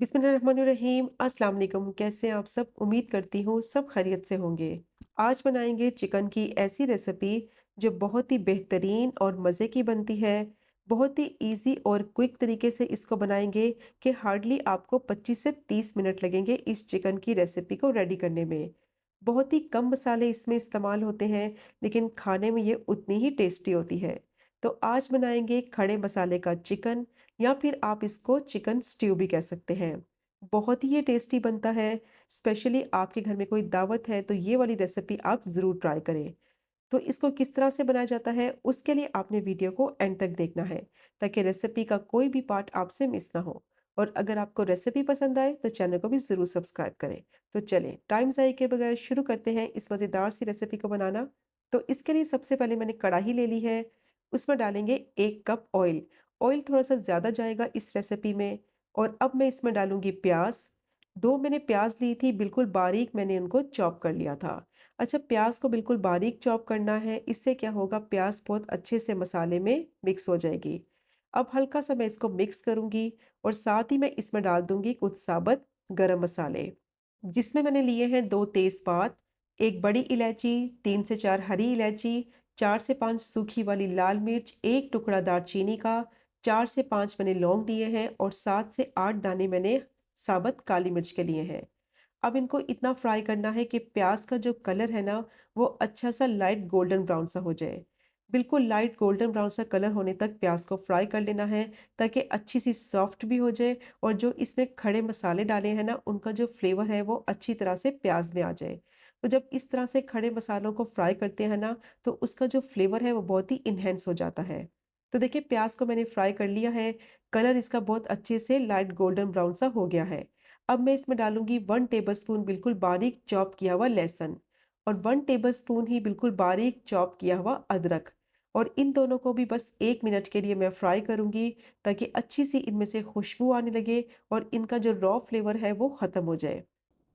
बिस्मिल्लाहिर्रहमानिर्रहीम। अस्सलाम वालेकुम। कैसे हैं आप सब? उम्मीद करती हूँ सब खैरियत से होंगे। आज बनाएंगे चिकन की ऐसी रेसिपी जो बहुत ही बेहतरीन और मज़े की बनती है। बहुत ही इजी और क्विक तरीके से इसको बनाएंगे कि हार्डली आपको 25 से 30 मिनट लगेंगे इस चिकन की रेसिपी को रेडी करने में। बहुत ही कम मसाले इसमें इस्तेमाल होते हैं, लेकिन खाने में ये उतनी ही टेस्टी होती है। तो आज बनाएंगे खड़े मसाले का चिकन, या फिर आप इसको चिकन स्ट्यू भी कह सकते हैं। बहुत ही ये टेस्टी बनता है। स्पेशली आपके घर में कोई दावत है तो ये वाली रेसिपी आप ज़रूर ट्राई करें। तो इसको किस तरह से बनाया जाता है उसके लिए आपने वीडियो को एंड तक देखना है, ताकि रेसिपी का कोई भी पार्ट आपसे मिस ना हो। और अगर आपको रेसिपी पसंद आए तो चैनल को भी ज़रूर सब्सक्राइब करें। तो चलें टाइम ज़ाया के बगैर शुरू करते हैं इस मज़ेदार सी रेसिपी को बनाना। तो इसके लिए सबसे पहले मैंने कढ़ाई ले ली है। उसमें डालेंगे 1 कप ऑयल। ऑयल थोड़ा सा ज़्यादा जाएगा इस रेसिपी में। और अब मैं इसमें डालूंगी प्याज। दो मैंने प्याज ली थी, बिल्कुल बारीक मैंने उनको चॉप कर लिया था। अच्छा, प्याज को बिल्कुल बारीक चॉप करना है, इससे क्या होगा, प्याज बहुत अच्छे से मसाले में मिक्स हो जाएगी। अब हल्का सा मैं इसको मिक्स करूंगी और साथ ही मैं इसमें डाल दूंगी कुछ साबुत गरम मसाले, जिसमें मैंने लिए हैं 2 तेज़पात, एक बड़ी इलायची, 3 से 4 हरी इलायची, 4 से 5 सूखी वाली लाल मिर्च, एक टुकड़ा दालचीनी का, 4 से 5 मैंने लौंग लिए हैं और 7 से 8 दाने मैंने साबुत काली मिर्च के लिए हैं। अब इनको इतना फ्राई करना है कि प्याज का जो कलर है ना, वो अच्छा सा लाइट गोल्डन ब्राउन सा हो जाए। बिल्कुल लाइट गोल्डन ब्राउन सा कलर होने तक प्याज को फ्राई कर लेना है, ताकि अच्छी सी सॉफ्ट भी हो जाए और जो इसमें खड़े मसाले डाले हैं ना, उनका जो फ्लेवर है वो अच्छी तरह से प्याज में आ जाए। तो जब इस तरह से खड़े मसालों को फ्राई करते हैं ना, तो उसका जो फ्लेवर है वो बहुत ही इन्हेंस हो जाता है। तो देखिए, प्याज को मैंने फ्राई कर लिया है। कलर इसका बहुत अच्छे से लाइट गोल्डन ब्राउन सा हो गया है। अब मैं इसमें डालूंगी 1 टेबलस्पून बिल्कुल बारीक चॉप किया हुआ लहसुन, और 1 टेबलस्पून ही बिल्कुल बारीक चॉप किया हुआ अदरक। और इन दोनों को भी बस 1 मिनट के लिए मैं फ्राई करूंगी, ताकि अच्छी सी इनमें से खुशबू आने लगे और इनका जो रॉ फ्लेवर है वो ख़त्म हो जाए।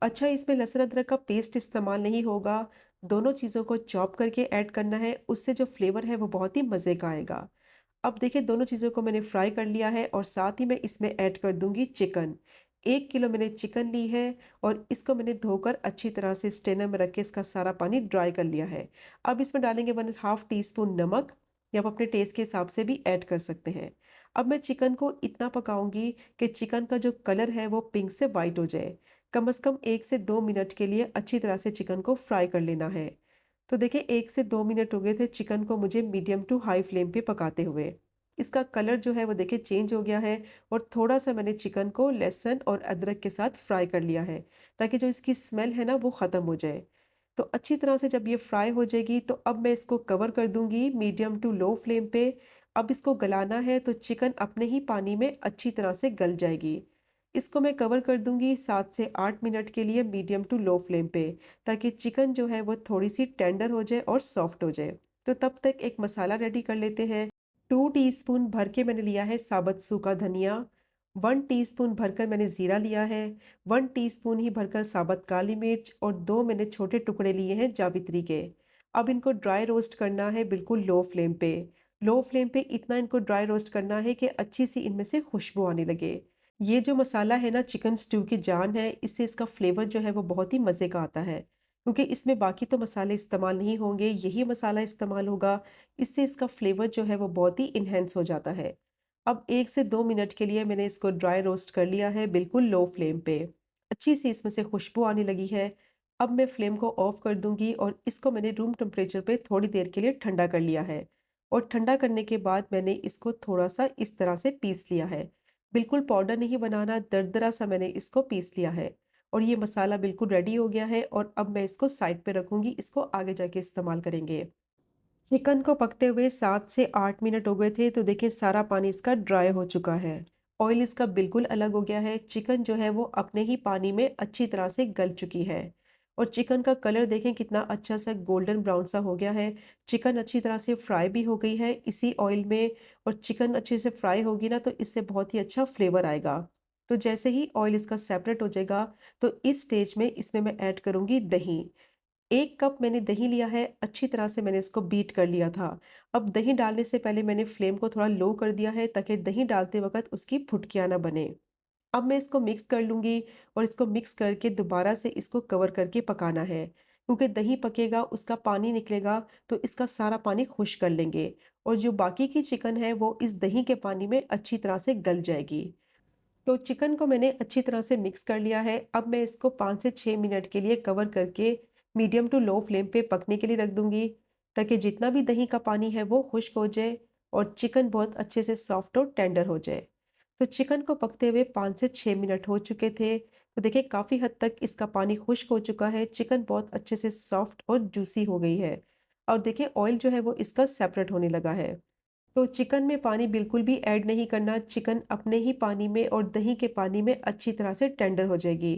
अच्छा, इसमें लहसुन अदरक का पेस्ट इस्तेमाल नहीं होगा। दोनों चीज़ों को चॉप करके ऐड करना है, उससे जो फ्लेवर है वो बहुत ही मज़े का आएगा। अब देखिए, दोनों चीज़ों को मैंने फ्राई कर लिया है और साथ ही मैं इसमें ऐड कर दूंगी चिकन। 1 किलो मैंने चिकन ली है और इसको मैंने धोकर अच्छी तरह से स्ट्रेनर में रख के इसका सारा पानी ड्राई कर लिया है। अब इसमें डालेंगे 1.5 टीस्पून नमक, या आप अपने टेस्ट के हिसाब से भी ऐड कर सकते हैं। अब मैं चिकन को इतना पकाऊंगी कि चिकन का जो कलर है वो पिंक से वाइट हो जाए। कम से कम 1 से 2 मिनट के लिए अच्छी तरह से चिकन को फ्राई कर लेना है। तो देखिए, 1 से 2 मिनट हो गए थे चिकन को मुझे मीडियम टू हाई फ्लेम पे पकाते हुए। इसका कलर जो है वो देखिए चेंज हो गया है, और थोड़ा सा मैंने चिकन को लहसुन और अदरक के साथ फ्राई कर लिया है, ताकि जो इसकी स्मेल है ना वो ख़त्म हो जाए। तो अच्छी तरह से जब ये फ्राई हो जाएगी तो अब मैं इसको कवर कर दूंगी मीडियम टू लो फ्लेम पे। अब इसको गलाना है तो चिकन अपने ही पानी में अच्छी तरह से गल जाएगी। इसको मैं कवर कर दूंगी 7 से 8 मिनट के लिए मीडियम टू लो फ्लेम पे, ताकि चिकन जो है वो थोड़ी सी टेंडर हो जाए और सॉफ्ट हो जाए। तो तब तक एक मसाला रेडी कर लेते हैं। 2 टीस्पून भर के मैंने लिया है साबुत सूखा धनिया, 1 टीस्पून भरकर मैंने ज़ीरा लिया है, 1 टीस्पून ही भरकर साबुत काली मिर्च, और दो मैंने छोटे टुकड़े लिए हैं जावित्री के। अब इनको ड्राई रोस्ट करना है बिल्कुल लो फ्लेम पे। लो फ्लेम पे इतना इनको ड्राई रोस्ट करना है कि अच्छी सी इनमें से खुशबू आने लगे। ये जो मसाला है ना, चिकन स्ट्यू की जान है, इससे इसका फ्लेवर जो है वो बहुत ही मज़े का आता है, क्योंकि इसमें बाकी तो मसाले इस्तेमाल नहीं होंगे, यही मसाला इस्तेमाल होगा। इससे इसका फ्लेवर जो है वो बहुत ही इन्हेंस हो जाता है। अब 1 से 2 मिनट के लिए मैंने इसको ड्राई रोस्ट कर लिया है बिल्कुल लो फ्लेम पे। अच्छी सी इसमें से खुशबू आने लगी है। अब मैं फ्लेम को ऑफ कर दूंगी और इसको मैंने रूम टेम्परेचर पे थोड़ी देर के लिए ठंडा कर लिया है। और ठंडा करने के बाद मैंने इसको थोड़ा सा इस तरह से पीस लिया है। बिल्कुल पाउडर नहीं बनाना, दरदरा सा मैंने इसको पीस लिया है। और ये मसाला बिल्कुल रेडी हो गया है, और अब मैं इसको साइड पे रखूंगी, इसको आगे जाके इस्तेमाल करेंगे। चिकन को पकते हुए 7 से 8 मिनट हो गए थे, तो देखिए सारा पानी इसका ड्राई हो चुका है। ऑयल इसका बिल्कुल अलग हो गया है। चिकन जो है वो अपने ही पानी में अच्छी तरह से गल चुकी है। और चिकन का कलर देखें कितना अच्छा सा गोल्डन ब्राउन सा हो गया है। चिकन अच्छी तरह से फ्राई भी हो गई है इसी ऑयल में। और चिकन अच्छे से फ्राई होगी ना, तो इससे बहुत ही अच्छा फ्लेवर आएगा। तो जैसे ही ऑयल इसका सेपरेट हो जाएगा, तो इस स्टेज में इसमें मैं ऐड करूंगी दही। 1 कप मैंने दही लिया है, अच्छी तरह से मैंने इसको बीट कर लिया था। अब दही डालने से पहले मैंने फ्लेम को थोड़ा लो कर दिया है, ताकि दही डालते वक़्त उसकी फुटकियाँ ना बने। अब मैं इसको मिक्स कर लूँगी और इसको मिक्स करके दोबारा से इसको कवर करके पकाना है। क्योंकि दही पकेगा, उसका पानी निकलेगा, तो इसका सारा पानी खुश्क कर लेंगे और जो बाकी की चिकन है वो इस दही के पानी में अच्छी तरह से गल जाएगी। तो चिकन को मैंने अच्छी तरह से मिक्स कर लिया है। अब मैं इसको 5 से 6 मिनट के लिए कवर करके मीडियम टू लो फ्लेम पे पकने के लिए रख दूँगी, ताकि जितना भी दही का पानी है वो खुश्क हो जाए और चिकन बहुत अच्छे से सॉफ्ट और टेंडर हो जाए। तो चिकन को पकते हुए 5 से 6 मिनट हो चुके थे। तो देखिए काफ़ी हद तक इसका पानी खुश्क हो चुका है, चिकन बहुत अच्छे से सॉफ्ट और जूसी हो गई है और देखिए ऑयल जो है वो इसका सेपरेट होने लगा है। तो चिकन में पानी बिल्कुल भी ऐड नहीं करना, चिकन अपने ही पानी में और दही के पानी में अच्छी तरह से टेंडर हो जाएगी।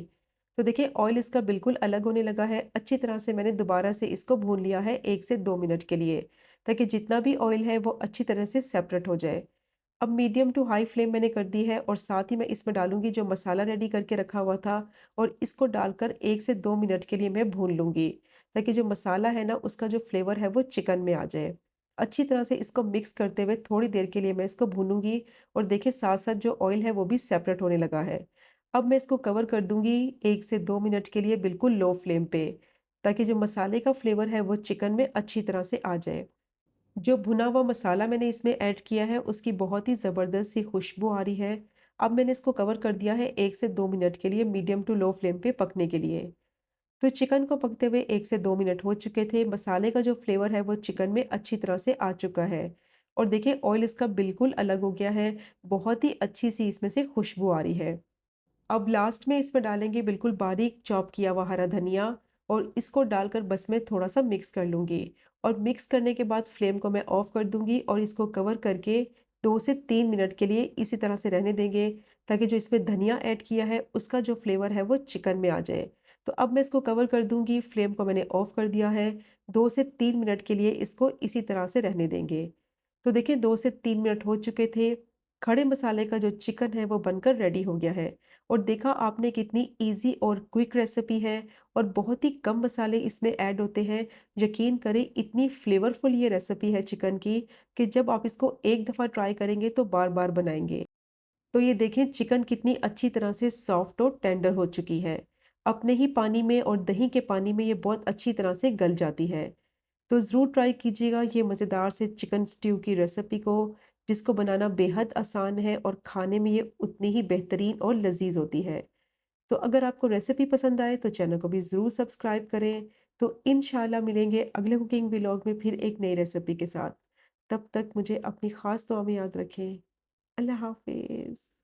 तो देखिए ऑयल इसका बिल्कुल अलग होने लगा है, अच्छी तरह से मैंने दोबारा से इसको भून लिया है 1 से 2 मिनट के लिए, ताकि जितना भी ऑयल है वो अच्छी तरह से सेपरेट हो जाए। अब मीडियम टू हाई फ्लेम मैंने कर दी है और साथ ही मैं इसमें डालूँगी जो मसाला रेडी करके रखा हुआ था और इसको डालकर 1 से 2 मिनट के लिए मैं भून लूँगी, ताकि जो मसाला है ना उसका जो फ्लेवर है वो चिकन में आ जाए। अच्छी तरह से इसको मिक्स करते हुए थोड़ी देर के लिए मैं इसको भूनूँगी और देखिए साथ-साथ जो ऑयल है वो भी सेपरेट होने लगा है। अब मैं इसको कवर कर दूँगी 1 से 2 मिनट के लिए बिल्कुल लो फ्लेम पे, ताकि जो मसाले का फ्लेवर है वो चिकन में अच्छी तरह से आ जाए। जो भुना हुआ मसाला मैंने इसमें ऐड किया है उसकी बहुत ही ज़बरदस्त सी खुशबू आ रही है। अब मैंने इसको कवर कर दिया है 1 से 2 मिनट के लिए मीडियम टू लो फ्लेम पे पकने के लिए। तो चिकन को पकते हुए 1 से 2 मिनट हो चुके थे। मसाले का जो फ्लेवर है वो चिकन में अच्छी तरह से आ चुका है और देखिए ऑयल इसका बिल्कुल अलग हो गया है। बहुत ही अच्छी सी इसमें से खुशबू आ रही है। अब लास्ट में इसमें डालेंगे बिल्कुल बारीक चॉप किया हुआ हरा धनिया और इसको डालकर बस मैं थोड़ा-सा मिक्स कर लूँगी और मिक्स करने के बाद फ्लेम को मैं ऑफ कर दूँगी और इसको कवर करके 2 से 3 मिनट के लिए इसी तरह से रहने देंगे, ताकि जो इसमें धनिया ऐड किया है उसका जो फ्लेवर है वो चिकन में आ जाए। तो अब मैं इसको कवर कर दूँगी, फ्लेम को मैंने ऑफ कर दिया है। 2 से 3 मिनट के लिए इसको इसी तरह से रहने देंगे। तो देखिए 2 से 3 मिनट हो चुके थे। खड़े मसाले का जो चिकन है वो बनकर रेडी हो गया है और देखा आपने कितनी ईज़ी और क्विक रेसिपी है और बहुत ही कम मसाले इसमें ऐड होते हैं। यकीन करें इतनी फ्लेवरफुल ये रेसिपी है चिकन की कि जब आप इसको एक दफ़ा ट्राई करेंगे तो बार-बार बनाएँगे। तो ये देखें चिकन कितनी अच्छी तरह से सॉफ्ट और टेंडर हो चुकी है। अपने ही पानी में और दही के पानी में ये बहुत अच्छी तरह से गल जाती है। तो ज़रूर ट्राई कीजिएगा ये मज़ेदार से चिकन स्ट्यू की रेसिपी को, जिसको बनाना बेहद आसान है और खाने में ये उतनी ही बेहतरीन और लज़ीज़ होती है। तो अगर आपको रेसिपी पसंद आए तो चैनल को भी ज़रूर सब्सक्राइब करें। तो इंशाल्लाह मिलेंगे अगले कुकिंग व्लॉग में फिर एक नई रेसिपी के साथ। तब तक मुझे अपनी ख़ास दुआ में याद रखें। अल्लाह हाफ़िज़।